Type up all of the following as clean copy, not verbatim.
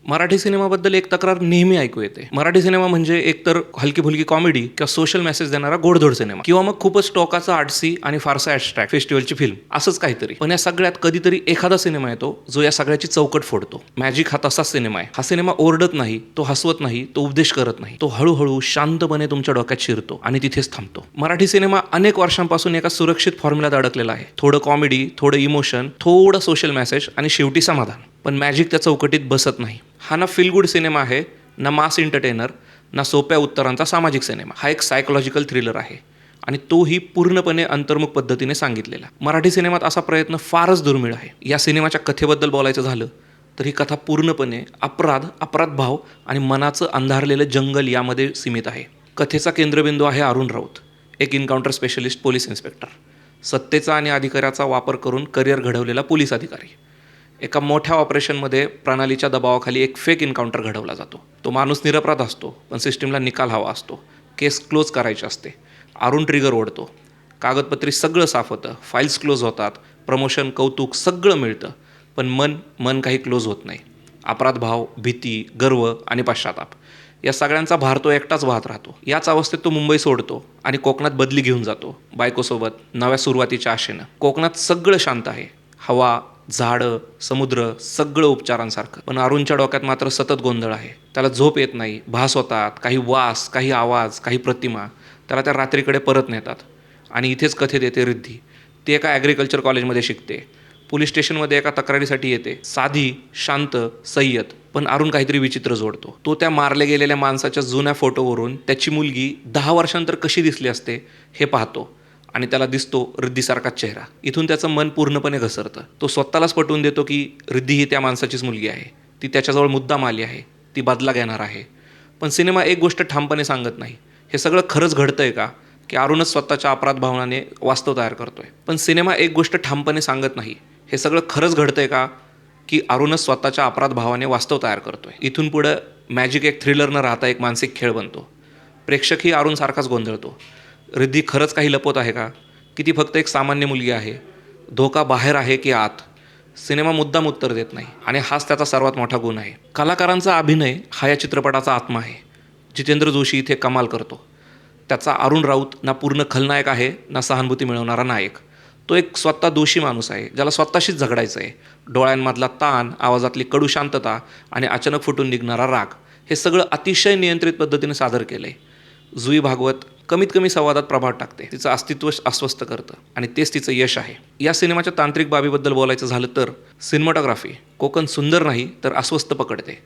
मराठी सिनेमाबद्दल एक तक्रार नेहमी ऐकू येते. मराठी सिनेमा म्हणजे एकतर हलकी फुलकी कॉमेडी किंवा सोशल मेसेज देणारा गोडधोड सिनेमा, किंवा मग खूपच टोकाचा आर्टसी आणि फारसा ॲबस्ट्रॅक्ट फेस्टिवलची फिल्म, असंच काहीतरी. पण या सगळ्यात कधीतरी एखादा सिनेमा येतो जो या सगळ्याची चौकट फोडतो. मॅजिक हा तसाच सिनेमा आहे. हा सिनेमा ओरडत नाही, तो हसवत नाही, तो उपदेश करत नाही. तो हळूहळू शांतपणे तुमच्या डोक्यात शिरतो आणि तिथेच थांबतो. मराठी सिनेमा अनेक वर्षांपासून एका सुरक्षित फॉर्म्युल्यात अडकलेला आहे. थोडं कॉमेडी, थोडं इमोशन, थोडं सोशल मेसेज आणि शेवटी समाधान. पण मॅजिक त्या चौकटीत बसत नाही. हा ना फील गुड सिनेमा आहे, ना मास एंटरटेनर, ना सोप्या उत्तरांचा सामाजिक सिनेमा. हा एक सायकोलॉजिकल थ्रिलर आहे आणि तोही पूर्णपणे अंतर्मुख पद्धतीने सांगितलेला. मराठी सिनेमात असा प्रयत्न फारच दुर्मिळ आहे. या सिनेमाच्या कथेबद्दल बोलायचं झालं तर ही कथा पूर्णपणे अपराधभाव आणि मनाचं अंधारलेलं जंगल यामध्ये सीमित आहे. कथेचा केंद्रबिंदू आहे अरुण राऊत, एक इन्काउंटर स्पेशलिस्ट पोलीस इन्स्पेक्टर. सत्तेचा आणि अधिकाराचा वापर करून करिअर घडवलेला पोलीस अधिकारी. एका मोठ्या ऑपरेशनमध्ये प्रणालीच्या दबावाखाली एक फेक इन्काउंटर घडवला जातो. तो माणूस निरपराध असतो, पण सिस्टीमला निकाल हवा असतो. केस क्लोज करायची असते. अरुण ट्रिगर ओढतो. कागदपत्री सगळं साफ होतं, फाईल्स क्लोज होतात, प्रमोशन, कौतुक सगळं मिळतं. पण मन काही क्लोज होत नाही. अपराधभाव, भीती, गर्व आणि पश्चाताप या सगळ्यांचा भार तो एकटाच वाहत राहतो. याच अवस्थेत तो मुंबई सोडतो आणि कोकणात बदली घेऊन जातो, बायकोसोबत, नव्या सुरुवातीच्या आशेनं. कोकणात सगळं शांत आहे. हवा, झाडं, समुद्र, सगळं उपचारांसारखं. पण अरुणच्या डोक्यात मात्र सतत गोंधळ आहे. त्याला झोप येत नाही, भास होतात, काही वास, काही आवाज, काही प्रतिमा. त्याला त्या रात्रीकडे परत नेतात. आणि इथेच कथेत येते रिद्धी. ती एका ॲग्रिकल्चर कॉलेजमध्ये शिकते. पोलीस स्टेशनमध्ये एका तक्रारीसाठी येते. साधी, शांत, संयत. पण अरुण काहीतरी विचित्र जोडतो. तो त्या मारले गेलेल्या माणसाच्या जुन्या फोटोवरून त्याची मुलगी 10 वर्षांतर कशी दिसली असते हे पाहतो आणि त्याला दिसतो रिद्धीसारखाच चेहरा. इथून त्याचं मन पूर्णपणे घसरतं. तो स्वतःलाच पटवून देतो की रिद्धी ही त्या माणसाचीच मुलगी आहे. ती त्याच्याजवळ मुद्दाम आली आहे. ती बदला घेणार आहे. पण सिनेमा एक गोष्ट ठामपणे सांगत नाही. हे सगळं खरंच घडतंय का, की अरुणच स्वतःच्या अपराध भावनाने वास्तव तयार करतोय. पण सिनेमा एक गोष्ट ठामपणे सांगत नाही. हे सगळं खरंच घडतंय का, की अरुणच स्वतःच्या अपराध भावाने वास्तव तयार करतोय. इथून पुढं मॅजिक एक थ्रिलर न राहता एक मानसिक खेळ बनतो. प्रेक्षकही अरुणसारखाच गोंधळतो. रिद्धी खरंच काही लपवत आहे का, की ती फक्त एक सामान्य मुलगी आहे? धोका बाहेर आहे की आत? सिनेमा मुद्दाम उत्तर देत नाही आणि हाच त्याचा सर्वात मोठा गुण आहे. कलाकारांचा अभिनय हा या चित्रपटाचा आत्मा आहे. जितेंद्र जोशी इथे कमाल करतो. त्याचा अरुण राऊत ना पूर्ण खलनायक आहे, ना सहानुभूती मिळवणारा नायक. तो एक स्वतः दोषी माणूस आहे, ज्याला स्वतःशीच झगडायचं आहे. डोळ्यांमधला ताण, आवाजातली कडू शांतता आणि अचानक फुटून निघणारा राग हे सगळं अतिशय नियंत्रित पद्धतीने सादर केलं आहे. जुई भागवत कमीत कमी संवादात प्रभाव टाकते. तिचं अस्तित्व अस्वस्थ करतं आणि तेच तिचं यश आहे. या सिनेमाच्या तांत्रिक बाबीबद्दल बोलायचं झालं तर सिनेमॅटोग्राफी कोकण सुंदर नाही तर अस्वस्थ पकडते.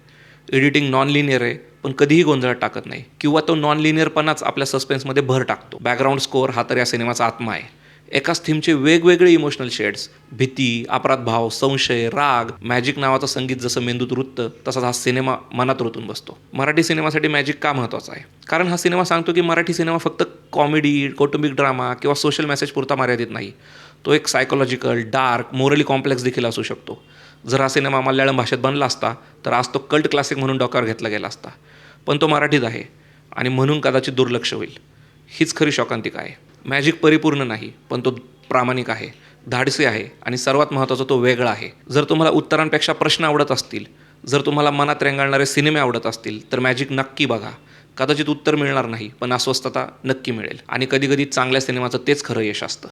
एडिटिंग नॉन लिनियर आहे, पण कधीही गोंधळात टाकत नाही, किंवा तो नॉन लिनियरपणाच आपल्या सस्पेन्समध्ये भर टाकतो. बॅकग्राऊंड स्कोअर हा तर या सिनेमाचा आत्मा आहे. एकाच थीमचे वेगवेगळे इमोशनल शेड्स, भीती, अपराधभाव, संशय, राग. मॅजिक नावाचं संगीत जसं मेंदूत रुततं, तसाच हा सिनेमा मनात रुतून बसतो. मराठी सिनेमासाठी मॅजिक का महत्त्वाचा आहे? कारण हा सिनेमा सांगतो की मराठी सिनेमा फक्त कॉमेडी, कौटुंबिक ड्रामा किंवा सोशल मेसेज पुरता मर्यादित नाही. तो एक सायकोलॉजिकल, डार्क, मोरली कॉम्प्लेक्स देखील असू शकतो. जर हा सिनेमा मल्याळम भाषेत बनला असता तर आज तो कल्ट क्लासिक म्हणून डोक्यावर घेतला गेला असता. पण तो मराठीत आहे आणि म्हणून कदाचित दुर्लक्ष होईल. हीच खरी शोकांतिका आहे. मॅजिक परिपूर्ण नाही, पण तो प्रामाणिक आहे, धाडसी आहे आणि सर्वात महत्त्वाचा तो वेगळा आहे. जर तुम्हाला उत्तरांपेक्षा प्रश्न आवडत असतील, जर तुम्हाला मनात रेंगाळणारे सिनेमे आवडत असतील तर मॅजिक नक्की बघा. कदाचित उत्तर मिळणार नाही, पण अस्वस्थता नक्की मिळेल. आणि कधीकधी चांगल्या सिनेमाचं तेच खरं यश असतं.